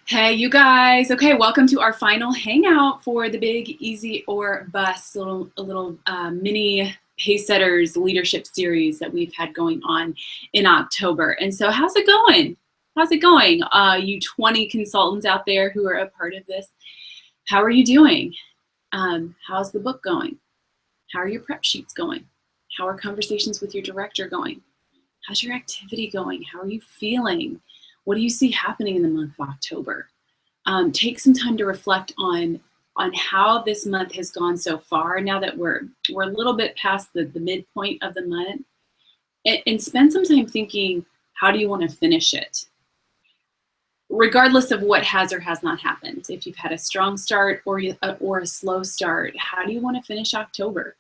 Hey, you guys. Okay, welcome to our final hangout for the Big Easy or Bust, a little mini Pacesetters leadership series that we've had going on in October. And so, how's it going? How's it going? You 20 consultants out there who are a part of this, how are you doing? How's the book going? How are your prep sheets going? How are conversations with your director going? How's your activity going? How are you feeling? What do you see happening in the month of October? Take some time to reflect on how this month has gone so far. Now that we're a little bit past the midpoint of the month, and spend some time thinking, how do you want to finish it? Regardless of what has or has not happened, if you've had a strong start or a slow start, how do you want to finish October?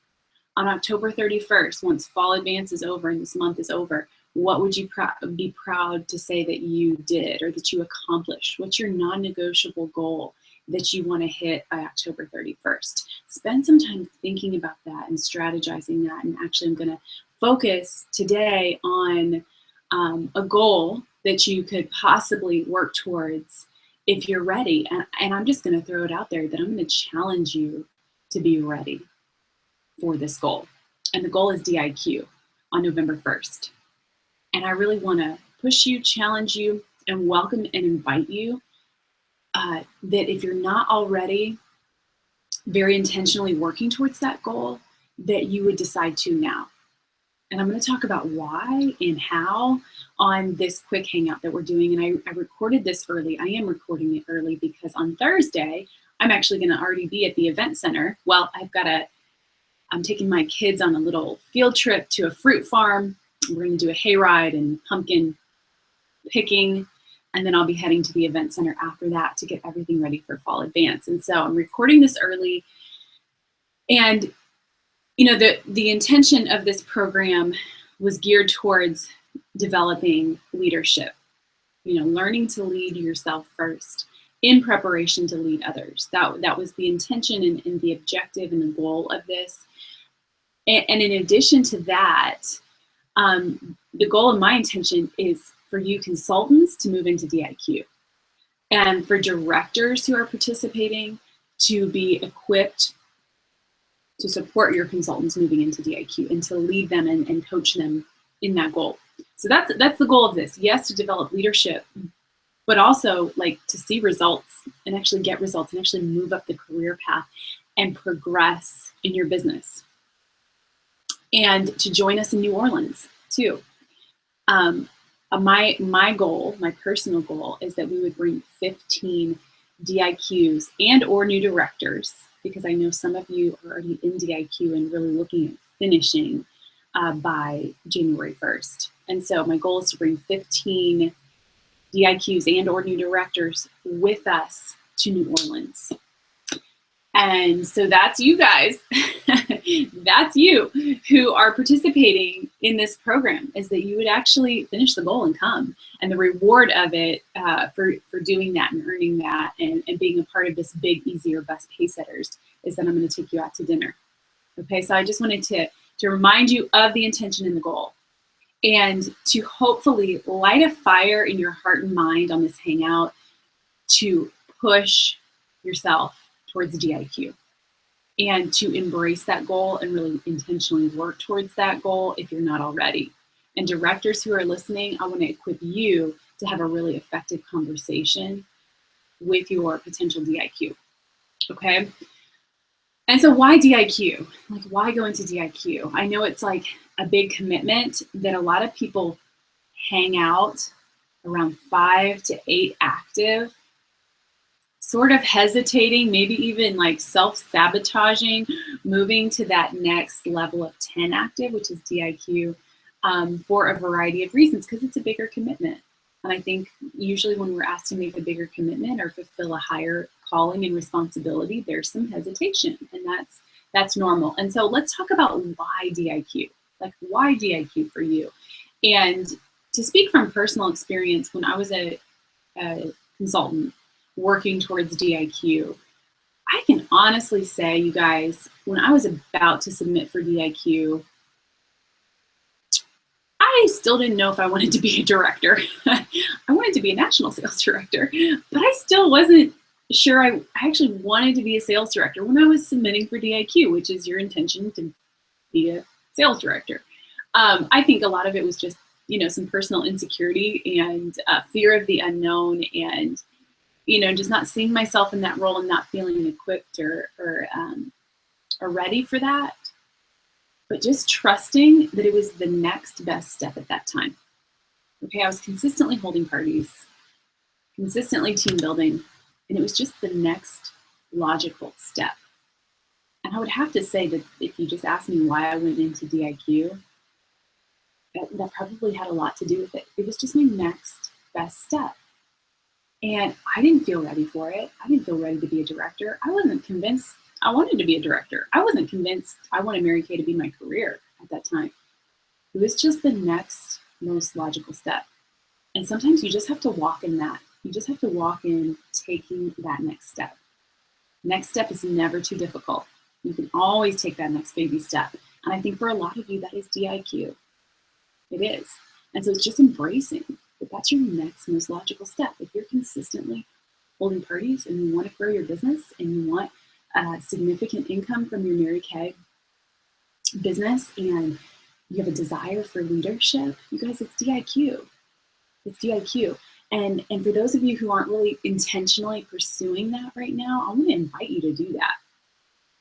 On October 31st, once fall advance is over and this month is over, what would you be proud to say that you did or that you accomplished? What's your non-negotiable goal that you want to hit by October 31st? Spend some time thinking about that and strategizing that. And actually, I'm going to focus today on a goal that you could possibly work towards if you're ready. And I'm just going to throw it out there that I'm going to challenge you to be ready for this goal. And the goal is DIQ on November 1st. And I really want to push you, challenge you, and welcome and invite you that if you're not already very intentionally working towards that goal, that you would decide to now. And I'm going to talk about why and how on this quick hangout that we're doing. And I recorded this early. I am recording it early because on Thursday, I'm actually going to already be at the event center. Well, I'm taking my kids on a little field trip to a fruit farm. We're going to do a hayride and pumpkin picking, and then I'll be heading to the event center after that to get everything ready for fall advance. And so I'm recording this early. And the intention of this program was geared towards developing leadership, learning to lead yourself first in preparation to lead others. That was the intention and the objective and the goal of this. And in addition to that, the goal and my intention is for you consultants to move into DIQ and for directors who are participating to be equipped to support your consultants moving into DIQ and to lead them and coach them in that goal. So that's the goal of this. Yes, to develop leadership, but also to see results and actually get results and actually move up the career path and progress in your business. And to join us in New Orleans too. My goal, my personal goal, is that we would bring 15 DIQs and or new directors, because I know some of you are already in DIQ and really looking at finishing by January 1st. And so my goal is to bring 15 DIQs and or new directors with us to New Orleans. And so that's you guys, that's you who are participating in this program, is that you would actually finish the goal and come. And the reward of it for doing that and earning that and being a part of this Big Easy or Bust Pacesetters is that I'm going to take you out to dinner. Okay, so I just wanted to remind you of the intention and the goal, and to hopefully light a fire in your heart and mind on this hangout to push yourself towards DIQ and to embrace that goal and really intentionally work towards that goal if you're not already. And directors who are listening, I want to equip you to have a really effective conversation with your potential DIQ. Okay? And so why DIQ? Why go into DIQ? I know it's a big commitment that a lot of people hang out around 5 to 8 active, sort of hesitating, maybe even self-sabotaging, moving to that next level of 10 active, which is DIQ, for a variety of reasons, because it's a bigger commitment. And I think usually when we're asked to make a bigger commitment or fulfill a higher calling and responsibility, there's some hesitation, and that's normal. And so let's talk about why DIQ, why DIQ for you. And to speak from personal experience, when I was a consultant working towards DIQ, I can honestly say, you guys, when I was about to submit for DIQ, I I still didn't know if I wanted to be a director. I wanted to be a national sales director, but I still wasn't sure I actually wanted to be a sales director when I was submitting for DIQ, which is your intention to be a sales director. I think a lot of it was just, some personal insecurity and fear of the unknown, and, just not seeing myself in that role and not feeling equipped or ready for that. But just trusting that it was the next best step at that time. Okay, I was consistently holding parties, consistently team building, and it was just the next logical step. And I would have to say that if you just asked me why I went into DIQ, that probably had a lot to do with it. It was just my next best step. And I didn't feel ready for it. I didn't feel ready to be a director. I wasn't convinced I wanted to be a director. I wasn't convinced I wanted Mary Kay to be my career at that time. It was just the next most logical step. And sometimes you just have to walk in that. You just have to walk in taking that next step. Next step is never too difficult. You can always take that next baby step. And I think for a lot of you, that is DIQ. It is. And so it's just embracing that that's your next most logical step. If you're consistently holding parties and you want to grow your business and you want significant income from your Mary Kay business and you have a desire for leadership, you guys, it's DIQ. It's DIQ. And for those of you who aren't really intentionally pursuing that right now, I want to invite you to do that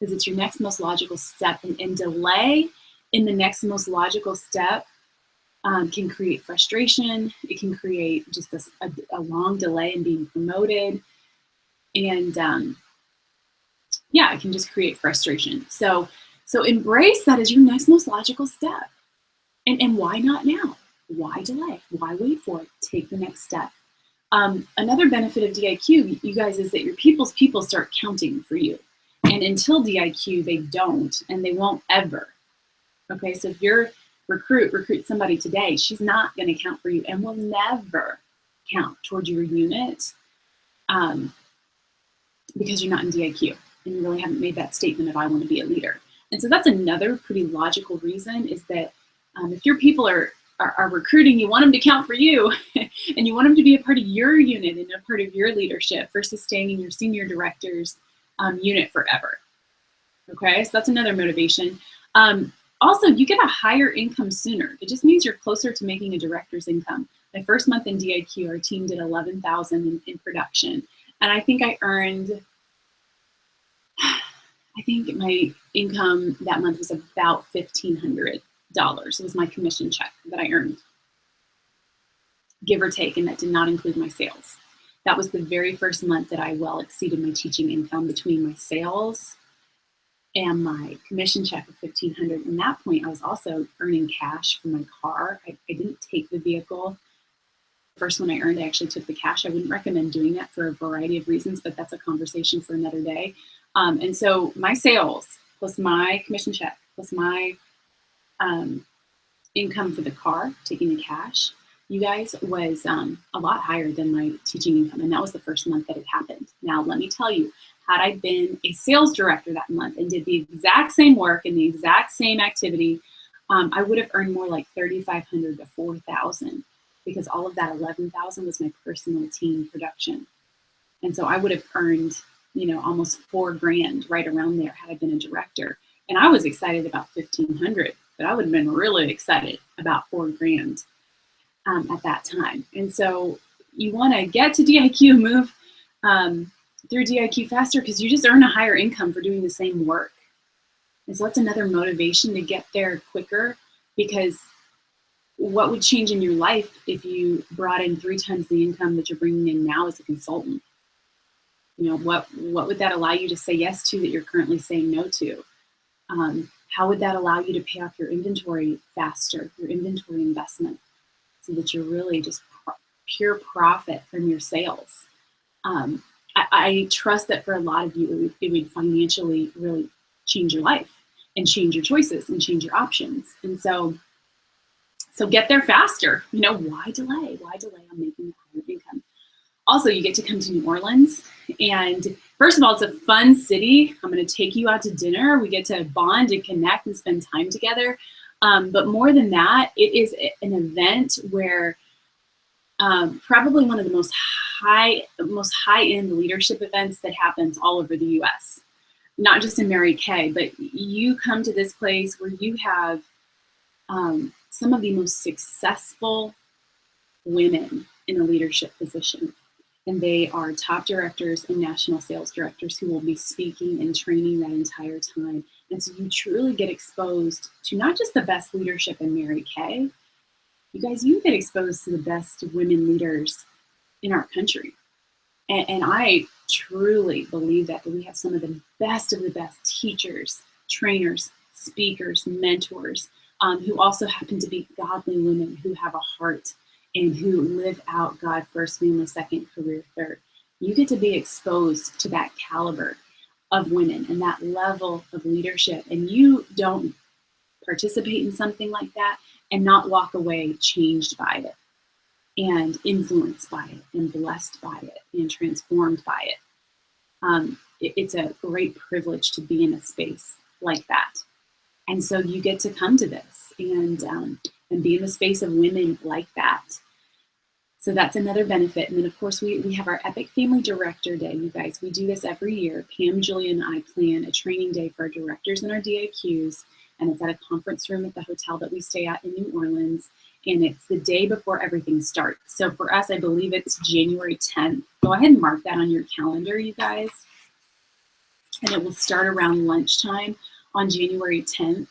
because it's your next most logical step. And delay in the next most logical step can create frustration. It can create just a long delay in being promoted. And yeah, it can just create frustration. So embrace that as your next most logical step. And why not now? Why delay? Why wait for it? Take the next step. Another benefit of DIQ, you guys, is that your people's people start counting for you. And until DIQ, they don't, and they won't ever. Okay, so if your recruit somebody today, she's not going to count for you and will never count toward your unit because you're not in DIQ. And you really haven't made that statement of I want to be a leader. And so that's another pretty logical reason is that if your people are recruiting, you want them to count for you and you want them to be a part of your unit and a part of your leadership versus staying in your senior director's unit forever. Okay, so that's another motivation. Also, you get a higher income sooner. It just means you're closer to making a director's income. My first month in DIQ, our team did $11,000 in production. And I think I earned, my income that month was about $1,500. It was my commission check that I earned, give or take, and that did not include my sales. That was the very first month that I well exceeded my teaching income between my sales and my commission check of $1,500. At that point, I was also earning cash from my car. I didn't take the vehicle. The first one I earned, I actually took the cash. I wouldn't recommend doing that for a variety of reasons, but that's a conversation for another day. And so my sales plus my commission check plus my income for the car, taking the cash, you guys, was a lot higher than my teaching income. And that was the first month that it happened. Now, let me tell you, had I been a sales director that month and did the exact same work and the exact same activity, I would have earned more like $3,500 to $4,000 because all of that $11,000 was my personal team production. And so I would have earned, almost $4,000 right around there had I been a director. And I was excited about $1,500, but I would have been really excited about $4,000 at that time. And so you want to get to DIQ, move through DIQ faster because you just earn a higher income for doing the same work. And so that's another motivation to get there quicker, because what would change in your life if you brought in 3 times the income that you're bringing in now as a consultant? What would that allow you to say yes to that you're currently saying no to? How would that allow you to pay off your inventory faster, your inventory investment, so that you're really just pure profit from your sales? I trust that for a lot of you, it would financially really change your life and change your choices and change your options. And so get there faster. Why delay? Why delay on making a higher income? Also, you get to come to New Orleans. And first of all, it's a fun city. I'm going to take you out to dinner. We get to bond and connect and spend time together. But more than that, it is an event where probably one of the most high-end leadership events that happens all over the U.S. Not just in Mary Kay, but you come to this place where you have some of the most successful women in a leadership position. And they are top directors and national sales directors who will be speaking and training that entire time. And so you truly get exposed to not just the best leadership in Mary Kay, you get exposed to the best women leaders in our country. And I truly believe that we have some of the best teachers, trainers, speakers, mentors, who also happen to be godly women who have a heart and who live out God first, family second, career third. You get to be exposed to that caliber of women and that level of leadership. And you don't participate in something like that and not walk away changed by it and influenced by it and blessed by it and transformed by it. It's a great privilege to be in a space like that. And so you get to come to this and be in the space of women like that. So that's another benefit. And then, of course, we have our Epic Family Director Day, you guys. We do this every year. Pam, Julia, and I plan a training day for our directors and our DIQs. And it's at a conference room at the hotel that we stay at in New Orleans. And it's the day before everything starts. So for us, I believe it's January 10th. Go ahead and mark that on your calendar, you guys. And it will start around lunchtime on January 10th.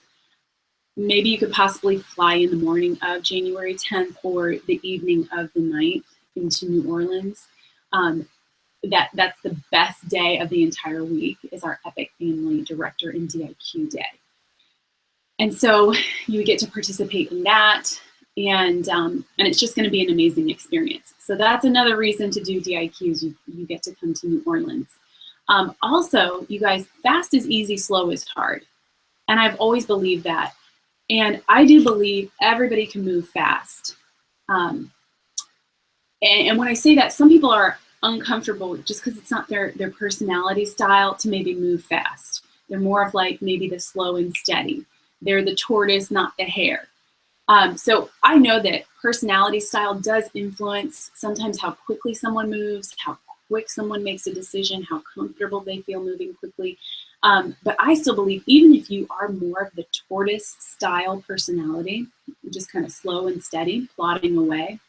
Maybe you could possibly fly in the morning of January 10th or the evening of the 9th into New Orleans. That's the best day of the entire week is our Epic Family Director and DIQ Day. And so you get to participate in that, and it's just going to be an amazing experience. So that's another reason to do DIQs. You get to come to New Orleans. Also, you guys, fast is easy, slow is hard. And I've always believed that. And I do believe everybody can move fast. And when I say that, some people are uncomfortable just because it's not their personality style to maybe move fast. They're more of like maybe the slow and steady. They're the tortoise, not the hare. So I know that personality style does influence sometimes how quickly someone moves, how quick someone makes a decision, how comfortable they feel moving quickly. But I still believe even if you are more of the tortoise style personality, just kind of slow and steady, plodding away,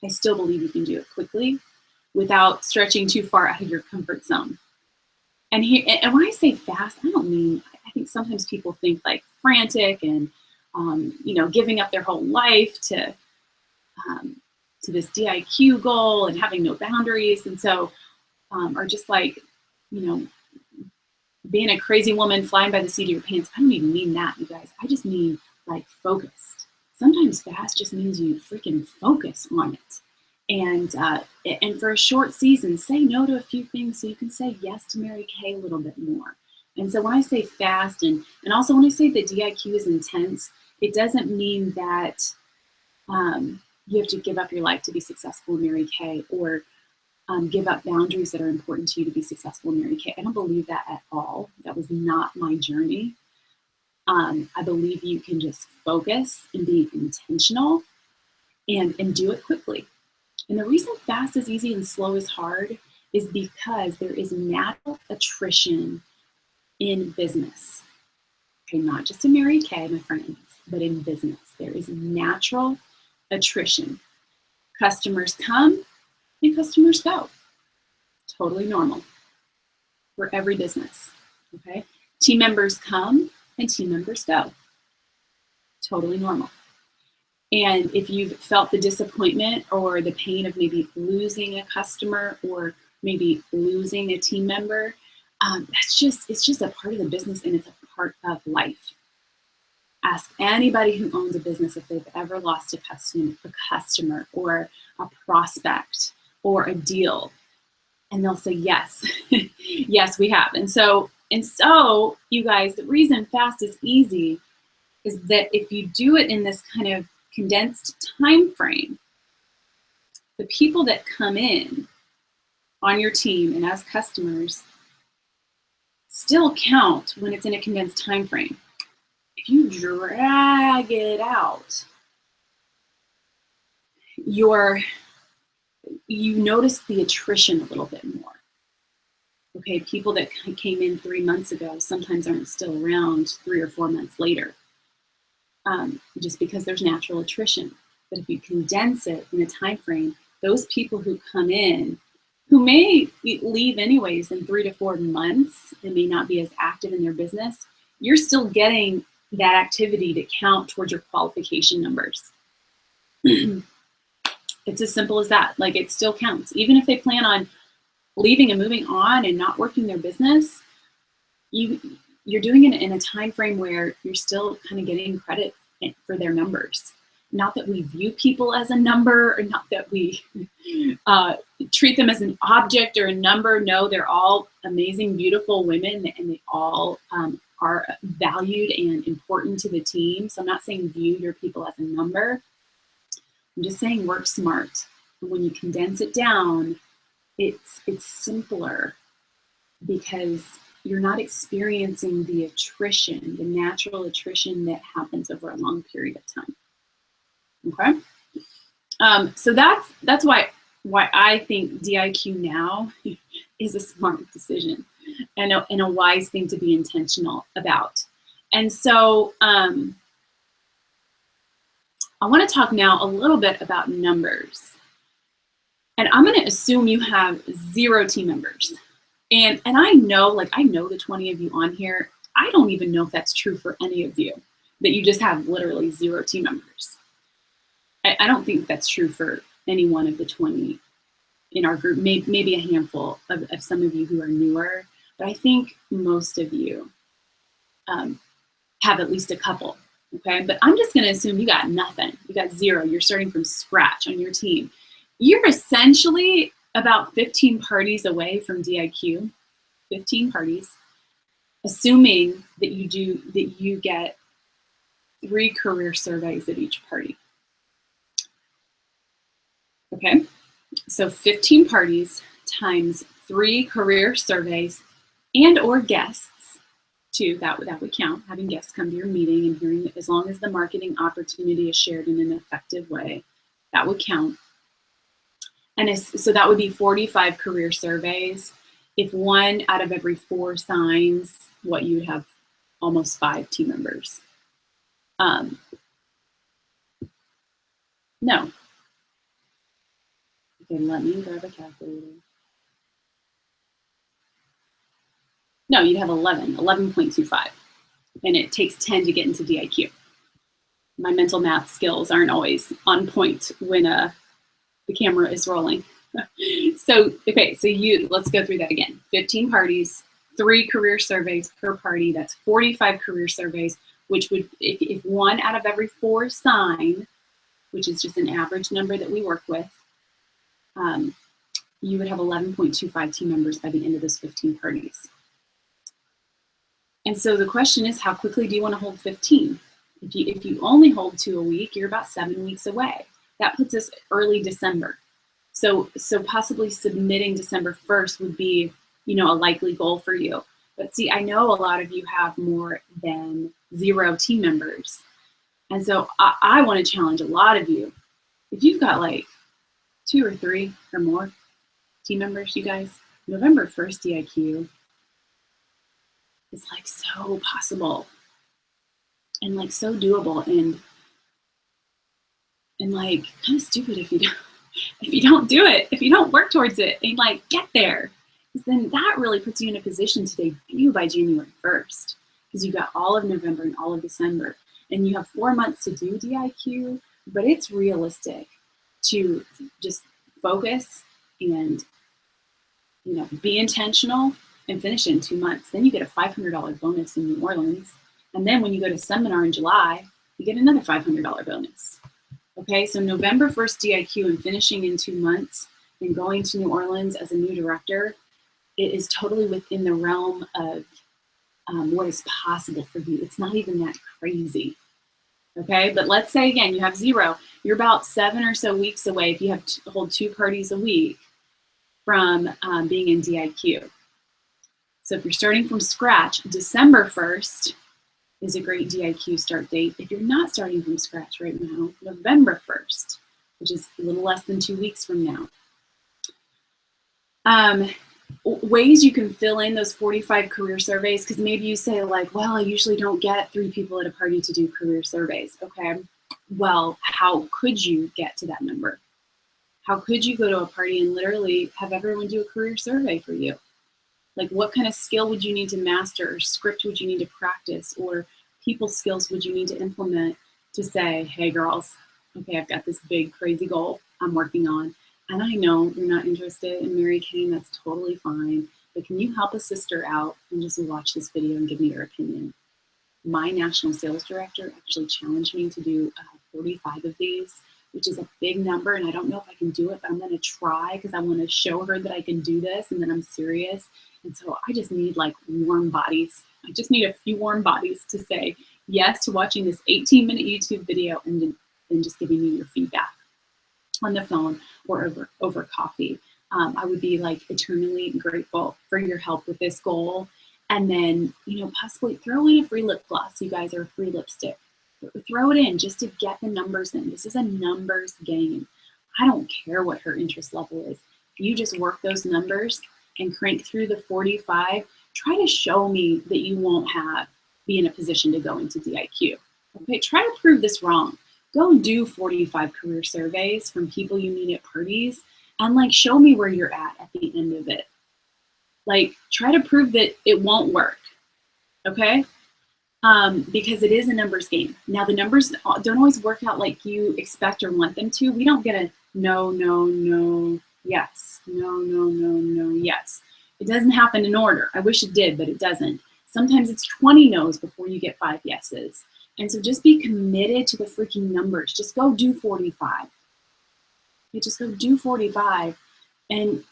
I still believe you can do it quickly without stretching too far out of your comfort zone. And when I say fast, I don't mean, I think sometimes people think like frantic and, giving up their whole life to this DIQ goal and having no boundaries. And so are just like, being a crazy woman flying by the seat of your pants. I don't even mean that, you guys. I just mean like focused. Sometimes fast just means you freaking focus on it. And for a short season, say no to a few things so you can say yes to Mary Kay a little bit more. And so when I say fast and also when I say that DIQ is intense, it doesn't mean that you have to give up your life to be successful in Mary Kay or give up boundaries that are important to you to be successful in Mary Kay. I don't believe that at all. That was not my journey. I believe you can just focus and be intentional and do it quickly. And the reason fast is easy and slow is hard is because there is natural attrition in business. Okay, not just in Mary Kay, my friends, but in business. There is natural attrition. Customers come and customers go. Totally normal for every business, okay? Team members come and team members go. Totally normal. And if you've felt the disappointment or the pain of maybe losing a customer or maybe losing a team member, it's just a part of the business and it's a part of life. Ask anybody who owns a business if they've ever lost a customer or a prospect or a deal. And they'll say, yes, yes, we have. And so, you guys, the reason fast is easy is that if you do it in this kind of condensed time frame, the people that come in on your team and as customers still count when it's in a condensed time frame. If you drag it out, you notice the attrition a little bit more. Okay, people that came in 3 months ago sometimes aren't still around 3 or 4 months later, just because there's natural attrition. But if you condense it in a time frame, those people who come in, who may leave anyways in 3 to 4 months and may not be as active in their business, you're still getting that activity to count towards your qualification numbers. It's as simple as that. Like, it still counts. Even if they plan on leaving and moving on and not working their business, you're doing it in a time frame where you're still kind of getting credit for their numbers. Not that we view people as a number, or not that we treat them as an object or a number. No, they're all amazing, beautiful women, and they all are valued and important to the team. So I'm not saying view your people as a number. I'm just saying work smart. And when you condense it down, it's simpler, because you're not experiencing the attrition, the natural attrition that happens over a long period of time. Okay, so that's why I think DIQ now is a smart decision and a wise thing to be intentional about. And so I want to talk now a little bit about numbers. And I'm going to assume you have 0 team members. And I know the 20 of you on here, I don't even know if that's true for any of you, that you just have literally 0 team members. I don't think that's true for any one of the 20 in our group, maybe a handful of some of you who are newer, but I think most of you have at least a couple, okay? But I'm just gonna assume you got nothing, you got 0, you're starting from scratch on your team. You're essentially about 15 parties away from DIQ, 15 parties, assuming that you get 3 career surveys at each party. Okay, so 15 parties times 3 career surveys and or guests too, that would count, having guests come to your meeting and hearing, as long as the marketing opportunity is shared in an effective way, that would count. And so that would be 45 career surveys. If 1 out of every 4 signs, what you would have almost 5 team members. No. Okay, let me grab a calculator. No, you'd have 11.25. And it takes 10 to get into DIQ. My mental math skills aren't always on point when the camera is rolling. So, okay, so let's go through that again. 15 parties, 3 career surveys per party, that's 45 career surveys, which would, if 1 out of every 4 sign, which is just an average number that we work with, you would have 11.25 team members by the end of those 15 parties. And so the question is, how quickly do you want to hold 15? If you only hold 2 a week, you're about 7 weeks away. That puts us early December. So possibly submitting December 1st would be, a likely goal for you. But see, I know a lot of you have more than 0 team members. And so I want to challenge a lot of you. If you've got like 2 or 3 or more team members, you guys, November 1st DIQ is like so possible and like so doable and like kind of stupid if you don't do it, if you don't work towards it and like get there, because then that really puts you in a position to debut by January 1st, because you got all of November and all of December, and you have 4 months to do DIQ. But it's realistic to just focus and be intentional and finish it in 2 months. Then you get a $500 bonus in New Orleans, and then when you go to seminar in July, you get another $500 bonus. Okay, so November 1st DIQ and finishing in 2 months and going to New Orleans as a new director, it is totally within the realm of what is possible for you. It's not even that crazy. Okay, but let's say again, you have 0. You're about 7 or so weeks away if you have to hold 2 parties a week from being in DIQ. So if you're starting from scratch, December 1st, is a great DIQ start date. If you're not starting from scratch right now, November 1st, which is a little less than 2 weeks from now. Ways you can fill in those 45 career surveys, because maybe you say like, well, I usually don't get 3 people at a party to do career surveys. Okay, well, how could you get to that number? How could you go to a party and literally have everyone do a career survey for you? Like, what kind of skill would you need to master, or script would you need to practice, or people skills would you need to implement to say, hey girls, okay, I've got this big crazy goal I'm working on, and I know you're not interested in Mary Kay, that's totally fine, but can you help a sister out and just watch this video and give me your opinion? My national sales director actually challenged me to do 45 of these, which is a big number, and I don't know if I can do it, but I'm gonna try because I wanna show her that I can do this and that I'm serious. And so I just need like warm bodies. I just need a few warm bodies to say yes to watching this 18-minute YouTube video and then just giving me your feedback on the phone or over coffee. I would be like eternally grateful for your help with this goal. And then, you know, possibly throw in a free lip gloss, you guys, or a free lipstick. Throw it in just to get the numbers in. This is a numbers game. I don't care what her interest level is. If you just work those numbers and crank through the 45, try to show me that you won't be in a position to go into DIQ. Okay, try to prove this wrong. Go do 45 career surveys from people you meet at parties and like show me where you're at the end of it. Like, try to prove that it won't work, okay? Because it is a numbers game. Now, the numbers don't always work out like you expect or want them to. We don't get a no, no, no, yes, no, no, no, no, yes. It doesn't happen in order. I wish it did, but it doesn't. Sometimes it's 20 no's before you get 5 yeses. And so just be committed to the freaking numbers. Just go do 45. You just go do 45 and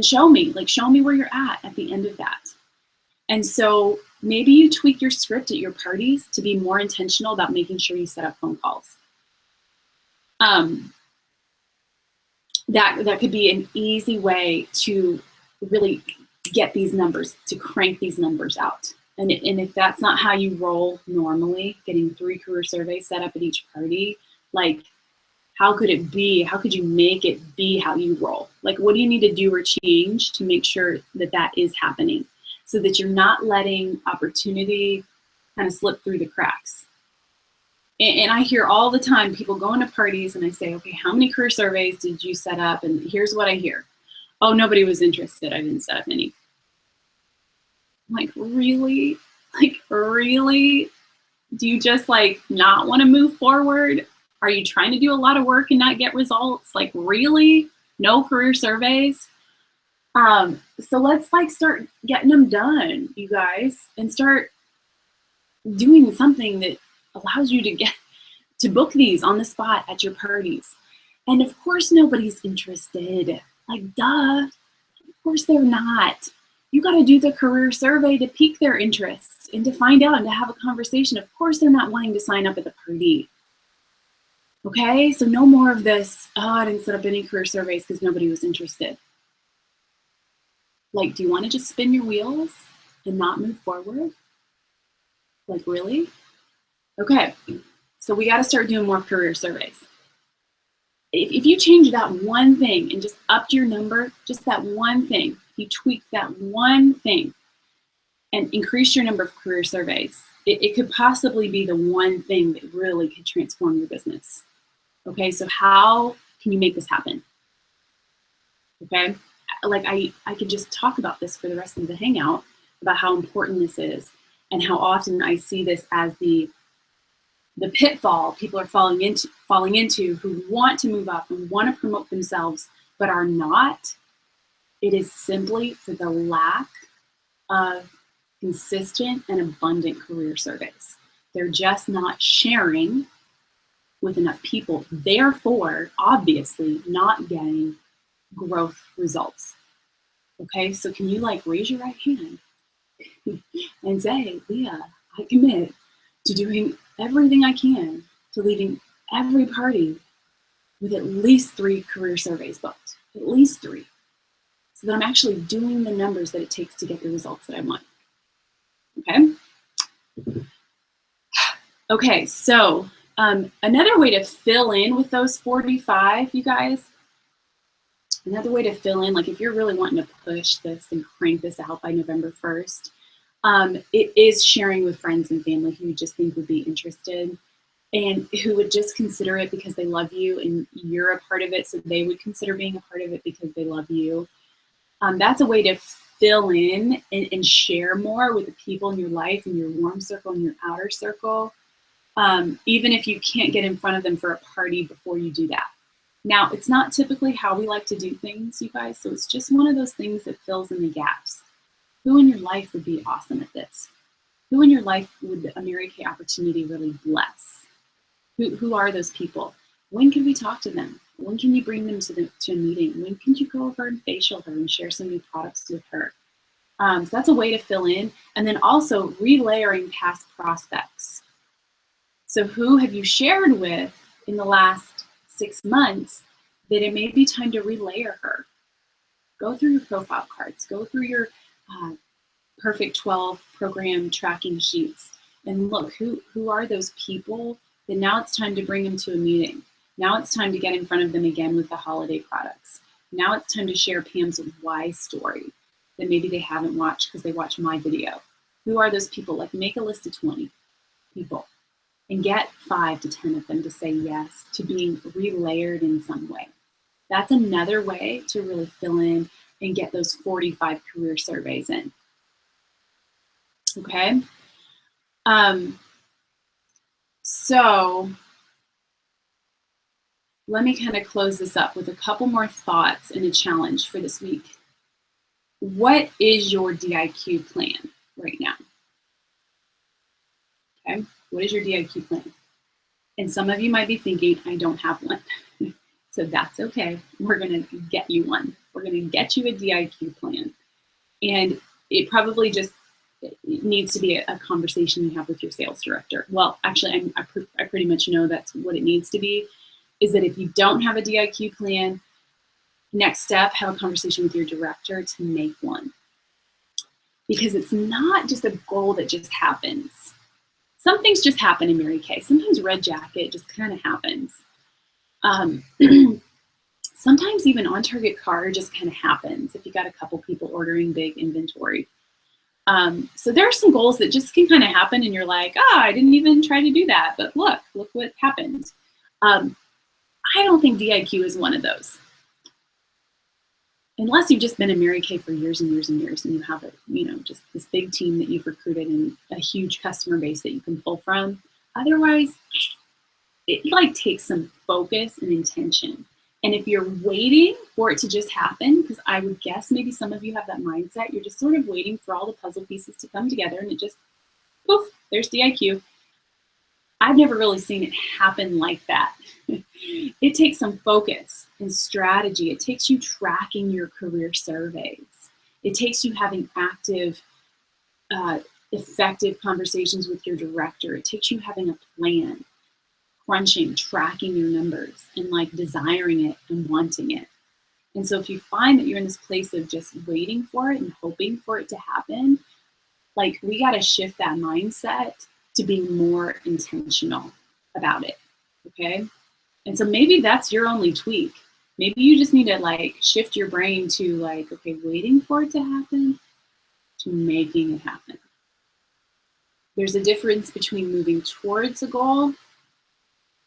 show me where you're at the end of that. And so maybe you tweak your script at your parties to be more intentional about making sure you set up phone calls. That could be an easy way to really get these numbers, to crank these numbers out. And if that's not how you roll normally, getting 3 career surveys set up at each party, like, how could it be? How could you make it be how you roll? Like, what do you need to do or change to make sure that that is happening so that you're not letting opportunity kind of slip through the cracks? And I hear all the time people going to parties and I say, okay, how many career surveys did you set up? And here's what I hear. Oh, nobody was interested. I didn't set up any. I'm like, really? Like, really? Do you just like not want to move forward? Are you trying to do a lot of work and not get results? Like, really? No career surveys? So let's like start getting them done, you guys, and start doing something that allows you to book these on the spot at your parties. And of course, nobody's interested. Like, duh, of course they're not. You got to do the career survey to pique their interest and to find out and to have a conversation. Of course, they're not wanting to sign up at the party. Okay, so no more of this, oh, I didn't set up any career surveys because nobody was interested. Like, do you want to just spin your wheels and not move forward? Like, really? Okay, so we got to start doing more career surveys. If you change that one thing and just upped your number, just that one thing, you tweak that one thing and increase your number of career surveys, it could possibly be the one thing that really could transform your business. Okay, so how can you make this happen? Okay, like I could just talk about this for the rest of the hangout about how important this is and how often I see this as the pitfall people are falling into who want to move up and want to promote themselves but are not. It is simply for the lack of consistent and abundant career surveys. They're just not sharing with enough people, therefore, obviously not getting growth results. Okay, so can you like raise your right hand and say, Leah, I commit to doing everything I can to leaving every party with at least 3 career surveys booked, at least 3, so that I'm actually doing the numbers that it takes to get the results that I want. Okay? Okay, so another way to fill in with those 45, you guys, another way to fill in, like if you're really wanting to push this and crank this out by November 1st, it is sharing with friends and family who you just think would be interested and who would just consider it because they love you and you're a part of it, so they would consider being a part of it because they love you. That's a way to fill in and share more with the people in your life and your warm circle and your outer circle, even if you can't get in front of them for a party before you do that. Now, it's not typically how we like to do things, you guys, so it's just one of those things that fills in the gaps. Who in your life would be awesome at this? Who in your life would a Mary Kay opportunity really bless? Who are those people? When can we talk to them? When can you bring them to a meeting? When can you go over and facial her and share some new products with her? So that's a way to fill in. And then also relayering past prospects. So who have you shared with in the last 6 months that it may be time to relayer her? Go through your profile cards. Go through your Perfect 12 program tracking sheets and look, who are those people that now it's time to bring them to a meeting. Now it's time to get in front of them again with the holiday products. Now it's time to share Pam's why story that maybe they haven't watched because they watched my video. Who are those people? Like make a list of 20 people and get 5 to 10 of them to say yes to being relayered in some way. That's another way to really fill in and get those 45 career surveys in. Okay. So let me kind of close this up with a couple more thoughts and a challenge for this week. What is your DIQ plan right now? Okay. What is your DIQ plan? And some of you might be thinking, I don't have one. So that's okay. We're going to get you one. We're going to get you a DIQ plan. And it probably just needs to be a conversation you have with your sales director. Well, actually, I pretty much know that's what it needs to be, is that if you don't have a DIQ plan, next step, have a conversation with your director to make one. Because it's not just a goal that just happens. Some things just happen in Mary Kay. Sometimes Red Jacket just kind of happens. Sometimes even on target car just kind of happens if you got a couple people ordering big inventory. So there are some goals that just can kind of happen and you're like, I didn't even try to do that, but look what happened. I don't think DIQ is one of those. Unless you've just been in Mary Kay for years and years and years and you have just this big team that you've recruited and a huge customer base that you can pull from. Otherwise, it takes some focus and intention. And if you're waiting for it to just happen, because I would guess maybe some of you have that mindset, you're just sort of waiting for all the puzzle pieces to come together and it just, poof, there's DIQ. I've never really seen it happen like that. It takes some focus and strategy. It takes you tracking your career surveys. It takes you having active, effective conversations with your director. It takes you having a plan, crunching, tracking your numbers, and desiring it and wanting it. And so if you find that you're in this place of just waiting for it and hoping for it to happen, we got to shift that mindset to being more intentional about it, okay? And so maybe that's your only tweak. Maybe you just need to shift your brain to okay, waiting for it to happen to making it happen. There's a difference between moving towards a goal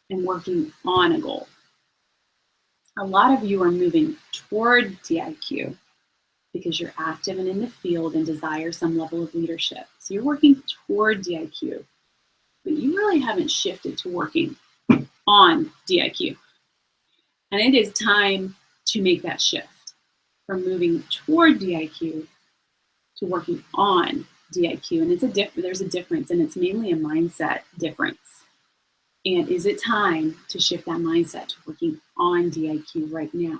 and working on a goal. A lot of you are moving toward DIQ because you're active and in the field and desire some level of leadership. So you're working toward DIQ, but you really haven't shifted to working on DIQ. And it is time to make that shift from moving toward DIQ to working on DIQ. And there's a difference, and it's mainly a mindset difference. And is it time to shift that mindset to working on DIQ right now?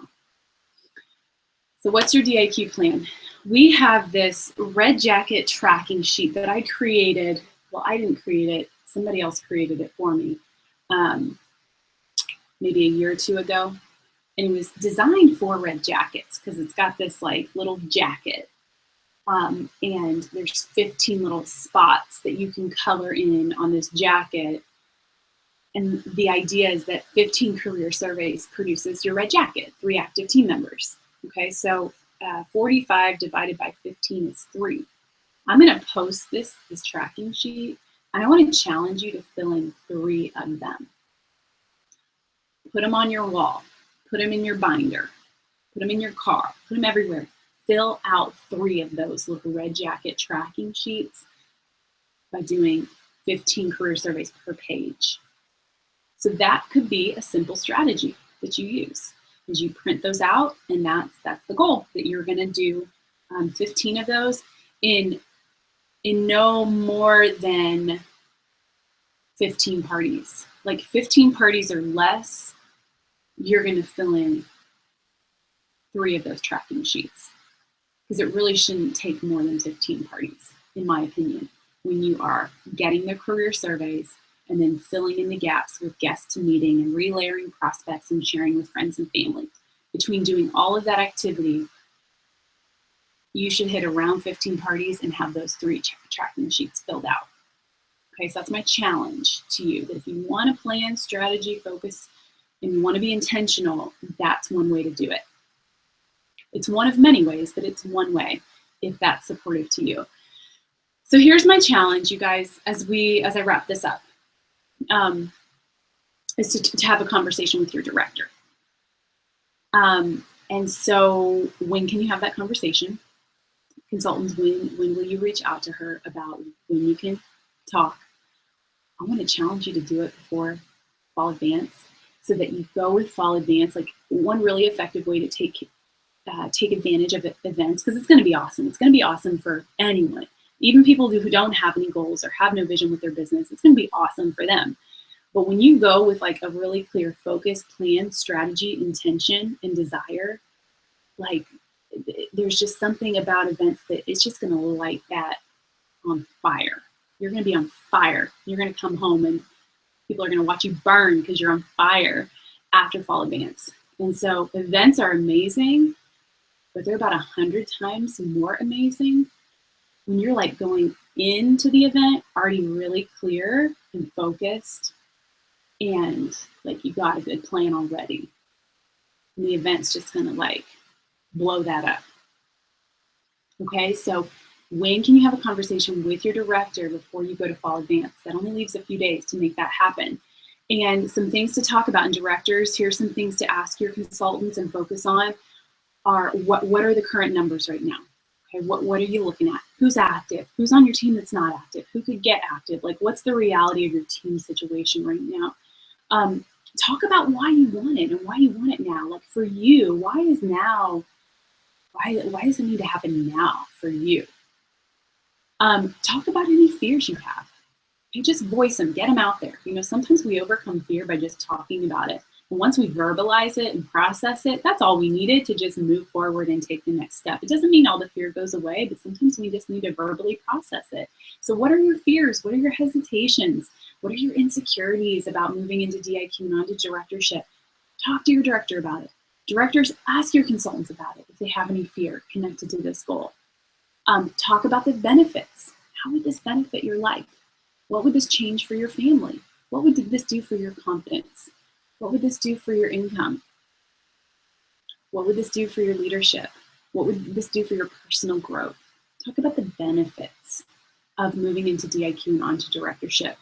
So what's your DIQ plan? We have this Red Jacket tracking sheet that I created. Well, I didn't create it. Somebody else created it for me maybe a year or two ago. And it was designed for Red Jackets because it's got this little jacket. And there's 15 little spots that you can color in on this jacket And the idea is that 15 career surveys produces your red jacket, 3 active team members. Okay, so 45 divided by 15 is 3. I'm going to post this tracking sheet, and I want to challenge you to fill in 3 of them. Put them on your wall, put them in your binder, put them in your car, put them everywhere. Fill out 3 of those little red jacket tracking sheets by doing 15 career surveys per page. So that could be a simple strategy that you use, is you print those out, and that's the goal, that you're going to do 15 of those in no more than 15 parties. Like 15 parties or less, you're going to fill in 3 of those tracking sheets, because it really shouldn't take more than 15 parties, in my opinion, when you are getting the career surveys and then filling in the gaps with guests to meeting and relayering prospects and sharing with friends and family. Between doing all of that activity, you should hit around 15 parties and have those 3 tracking sheets filled out. Okay, so that's my challenge to you, that if you want to plan, strategy, focus, and you want to be intentional, that's one way to do it. It's one of many ways, but it's one way if that's supportive to you. So here's my challenge, you guys, as I wrap this up, is to have a conversation with your director. And so when can you have that conversation? Consultants, when will you reach out to her about when you can talk? I want to challenge you to do it before Fall Advance, so that you go with Fall Advance. Like, one really effective way to take advantage of events, because it's going to be awesome. It's going to be awesome for anyone, even people who don't have any goals or have no vision with their business. It's going to be awesome for them. But when you go with like a really clear focus, plan, strategy, intention, and desire, like, there's just something about events that it's just going to light that on fire. You're going to be on fire. You're going to come home and people are going to watch you burn because you're on fire after Fall Advance. And so events are amazing, but they're about 100 times more amazing when you're like going into the event already really clear and focused, and like you got a good plan already. And the event's just going to like blow that up. Okay, so when can you have a conversation with your director before you go to Fall Advance? That only leaves a few days to make that happen. And some things to talk about in directors, here's some things to ask your consultants and focus on are what are the current numbers right now? Okay, what are you looking at? Who's active? Who's on your team that's not active? Who could get active? Like, what's the reality of your team situation right now? Talk about why you want it and why you want it now. Like, for you, why does it need to happen now for you? Talk about any fears you have. You just voice them, get them out there. You know, sometimes we overcome fear by just talking about it. And once we verbalize it and process it, that's all we needed to just move forward and take the next step. It doesn't mean all the fear goes away, but sometimes we just need to verbally process it. So what are your fears? What are your hesitations? What are your insecurities about moving into DIQ and onto directorship? Talk to your director about it. Directors, ask your consultants about it if they have any fear connected to this goal. Talk about the benefits. How would this benefit your life? What would this change for your family? What would this do for your confidence? What would this do for your income? What would this do for your leadership? What would this do for your personal growth? Talk about the benefits of moving into DIQ and onto directorship.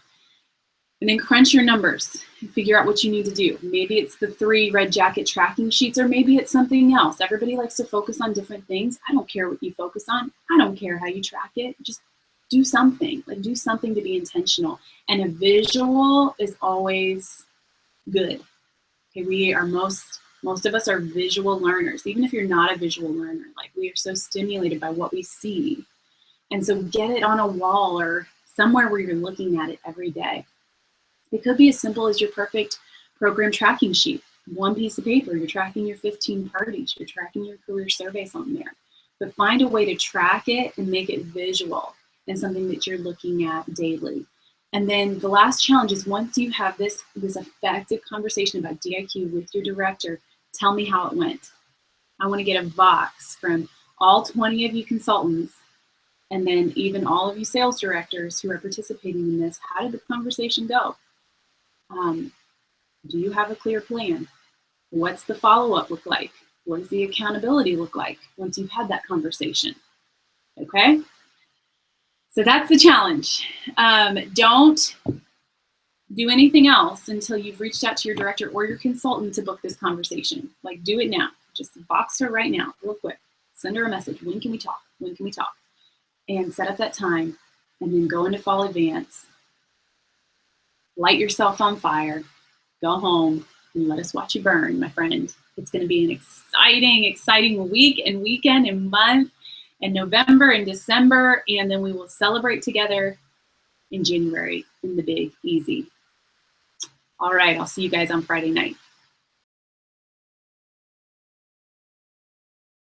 And then crunch your numbers and figure out what you need to do. Maybe it's the 3 red jacket tracking sheets, or maybe it's something else. Everybody likes to focus on different things. I don't care what you focus on. I don't care how you track it. Just do something. Like, do something to be intentional. And a visual is always good. Okay, we are most of us are visual learners. Even if you're not a visual learner, like, we are so stimulated by what we see. And so get it on a wall or somewhere where you're looking at it every day. It could be as simple as your perfect program tracking sheet. One piece of paper, you're tracking your 15 parties, you're tracking your career surveys on there. But find a way to track it and make it visual and something that you're looking at daily. And then the last challenge is, once you have this effective conversation about DIQ with your director, tell me how it went. I want to get a box from all 20 of you consultants, and then even all of you sales directors who are participating in this. How did the conversation go? Do you have a clear plan? What's the follow-up look like? What does the accountability look like once you've had that conversation? Okay? So that's the challenge. Don't do anything else until you've reached out to your director or your consultant to book this conversation. Like, do it now. Just box her right now, real quick. Send her a message. When can we talk? When can we talk? And set up that time, and then go into fall advance. Light yourself on fire. Go home and let us watch you burn, my friend. It's going to be an exciting, exciting week and weekend and month and November and December. And then we will celebrate together in January in the big easy. All right, I'll see you guys on Friday night.